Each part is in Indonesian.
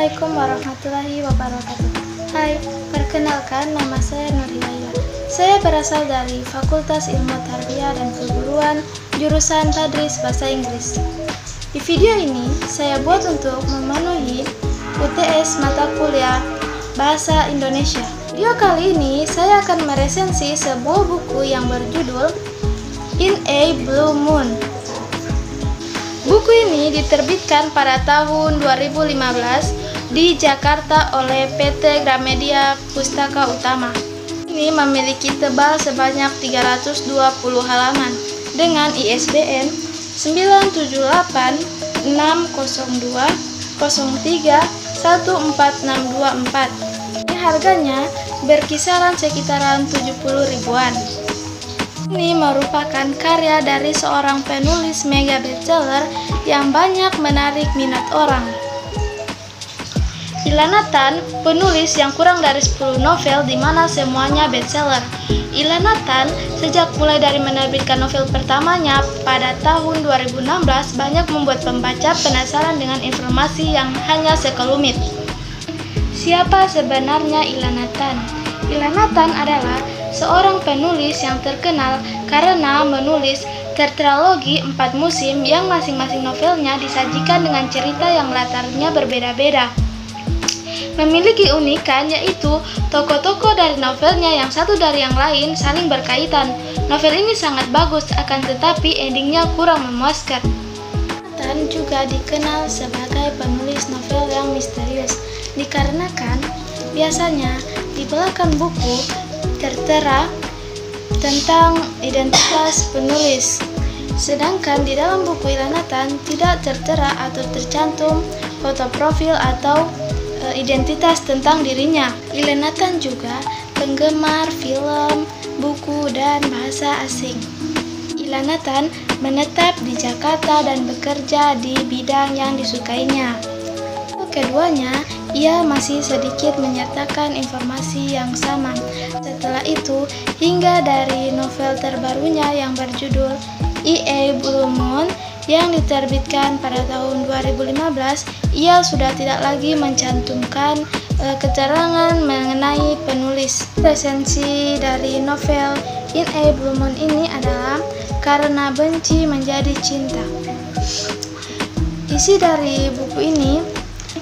Assalamualaikum warahmatullahi wabarakatuh. Hai, perkenalkan nama saya Nur Hidayah. Saya berasal dari Fakultas Ilmu Tarbiyah dan Keguruan, jurusan Tadris Bahasa Inggris. Di video ini, saya buat untuk memenuhi UTS mata kuliah Bahasa Indonesia. Video kali ini, saya akan meresensi sebuah buku yang berjudul In a Blue Moon. Buku ini diterbitkan pada tahun 2015 di Jakarta oleh PT Gramedia Pustaka Utama. Ini memiliki tebal sebanyak 320 halaman dengan ISBN 978 602 03 14624. Harganya berkisaran sekitaran 70 ribuan. Ini merupakan karya dari seorang penulis mega bestseller yang banyak menarik minat orang. Ilana Tan, penulis yang kurang dari 10 novel di mana semuanya bestseller. Ilana Tan sejak mulai dari menerbitkan novel pertamanya pada tahun 2016 banyak membuat pembaca penasaran dengan informasi yang hanya sekelumit. Siapa sebenarnya Ilana Tan? Ilana Tan adalah seorang penulis yang terkenal karena menulis tetralogi 4 musim yang masing-masing novelnya disajikan dengan cerita yang latarnya berbeda-beda. Memiliki unikan yaitu tokoh-tokoh dari novelnya yang satu dari yang lain saling berkaitan. Novel ini sangat bagus akan tetapi endingnya kurang memuaskan. Tan juga dikenal sebagai penulis novel yang misterius dikarenakan biasanya di belakang buku tertera tentang identitas penulis. Sedangkan di dalam buku Ilana Tan tidak tertera atau tercantum foto profil atau identitas tentang dirinya. Ilana Tan juga penggemar film, buku, dan bahasa asing. Ilana Tan menetap di Jakarta dan bekerja di bidang yang disukainya. Keduanya, ia masih sedikit menyertakan informasi yang sama. Setelah itu, hingga dari novel terbarunya yang berjudul In a Blue Moon yang diterbitkan pada tahun 2015, ia sudah tidak lagi mencantumkan keterangan mengenai penulis. Resensi dari novel In a Blue Moon ini adalah Karena Benci Menjadi Cinta. Isi dari buku ini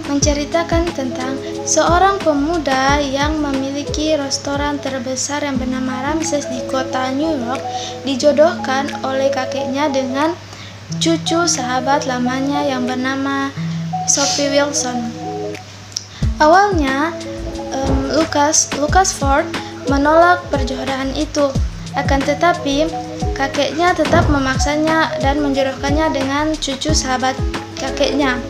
menceritakan tentang seorang pemuda yang memiliki restoran terbesar yang bernama Ramses di kota New York dijodohkan oleh kakeknya dengan cucu sahabat lamanya yang bernama Sophie Wilson. Awalnya Lucas Ford menolak perjodohan itu, akan tetapi kakeknya tetap memaksanya dan menjodohkannya dengan cucu sahabat kakeknya.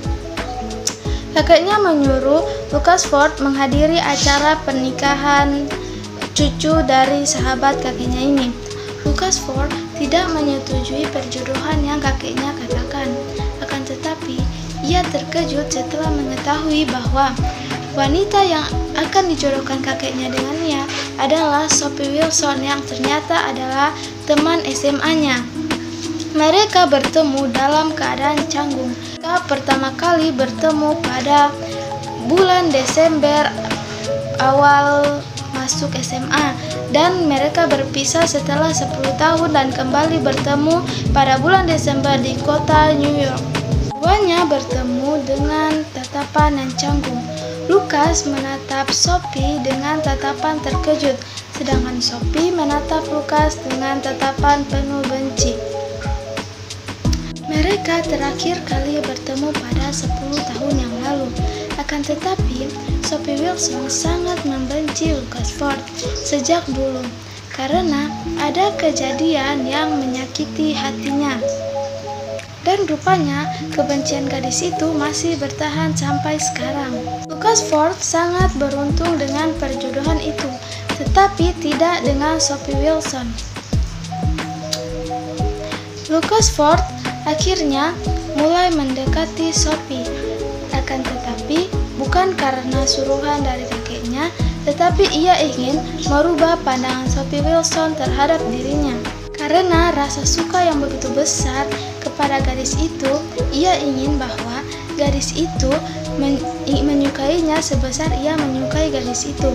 Kakeknya menyuruh Lucas Ford menghadiri acara pernikahan cucu dari sahabat kakeknya ini. Lucas Ford tidak menyetujui perjodohan yang kakeknya katakan. Akan tetapi, ia terkejut setelah mengetahui bahwa wanita yang akan dijodohkan kakeknya dengannya adalah Sophie Wilson yang ternyata adalah teman SMA-nya. Mereka bertemu dalam keadaan canggung. Mereka pertama kali bertemu pada bulan Desember awal masuk SMA dan mereka berpisah setelah 10 tahun dan kembali bertemu pada bulan Desember di kota New York. Keduanya bertemu dengan tatapan yang canggung. Lucas menatap Sophie dengan tatapan terkejut, sedangkan Sophie menatap Lucas dengan tatapan penuh benci. Mereka terakhir kali bertemu pada 10 tahun yang lalu. Akan tetapi, Sophie Wilson sangat membenci Lucas Ford sejak dulu karena ada kejadian yang menyakiti hatinya. Dan rupanya kebencian gadis itu masih bertahan sampai sekarang. Lucas Ford sangat beruntung dengan perjodohan itu, tetapi tidak dengan Sophie Wilson. Lucas Ford akhirnya mulai mendekati Sophie, akan tetapi bukan karena suruhan dari kakeknya, tetapi ia ingin merubah pandangan Sophie Wilson terhadap dirinya. Karena rasa suka yang begitu besar kepada gadis itu, ia ingin bahwa gadis itu menyukainya sebesar ia menyukai gadis itu.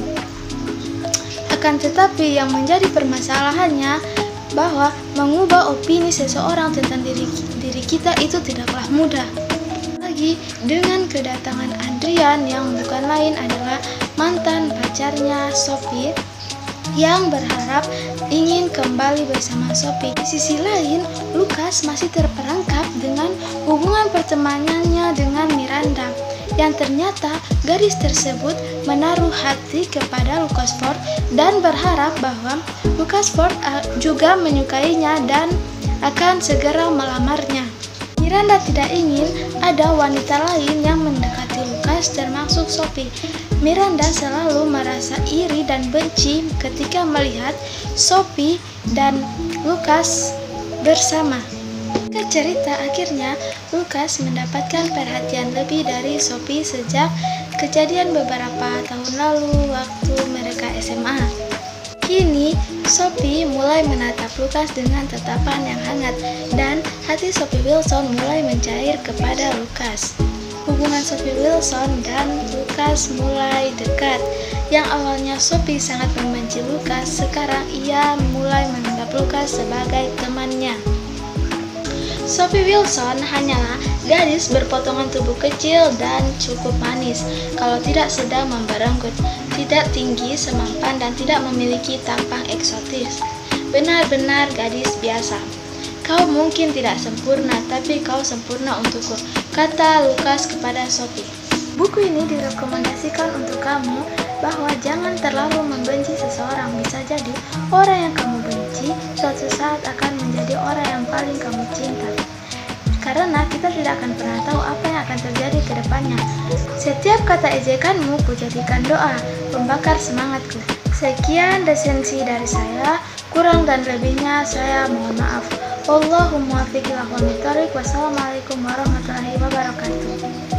Akan tetapi yang menjadi permasalahannya bahwa mengubah opini seseorang tentang diri kita itu tidaklah mudah. Lagi dengan kedatangan Adrian yang bukan lain adalah mantan pacarnya Sophie yang berharap ingin kembali bersama Sophie. Di sisi lain, Lucas masih terperangkap dengan hubungan pertemanannya dengan Miranda, yang ternyata gadis tersebut menaruh hati kepada Lucas Ford dan berharap bahwa Lucas Ford juga menyukainya dan akan segera melamarnya. Miranda tidak ingin ada wanita lain yang mendekati Lucas, termasuk Sophie. Miranda selalu merasa iri dan benci ketika melihat Sophie dan Lucas bersama. Singkat cerita, akhirnya Lucas mendapatkan perhatian lebih dari Sophie sejak kejadian beberapa tahun lalu waktu mereka SMA. Kini, Sophie mulai menatap Lucas dengan tatapan yang hangat dan hati Sophie Wilson mulai mencair kepada Lucas. Hubungan Sophie Wilson dan Lucas mulai dekat. Yang awalnya Sophie sangat membenci Lucas, sekarang ia mulai menganggap Lucas sebagai temannya. Sophie Wilson hanyalah gadis berpotongan tubuh kecil dan cukup manis, kalau tidak sedang memberenggut, tidak tinggi, semampan, dan tidak memiliki tampang eksotis. Benar-benar gadis biasa. Kau mungkin tidak sempurna, tapi kau sempurna untukku, kata Lucas kepada Sophie. Buku ini direkomendasikan untuk kamu bahwa jangan terlalu membenci seseorang. Bisa jadi orang yang kamu benci suatu saat akan menjadi orang yang paling kamu cinta. Karena kita tidak akan pernah tahu apa yang akan terjadi ke depannya. Setiap kata ejekanmu kujadikan doa, pembakar semangatku. Sekian resensi dari saya, kurang dan lebihnya saya mohon maaf. Wallahul muwaffiq ila aqwamit thoriq. Wassalamualaikum warahmatullahi wabarakatuh.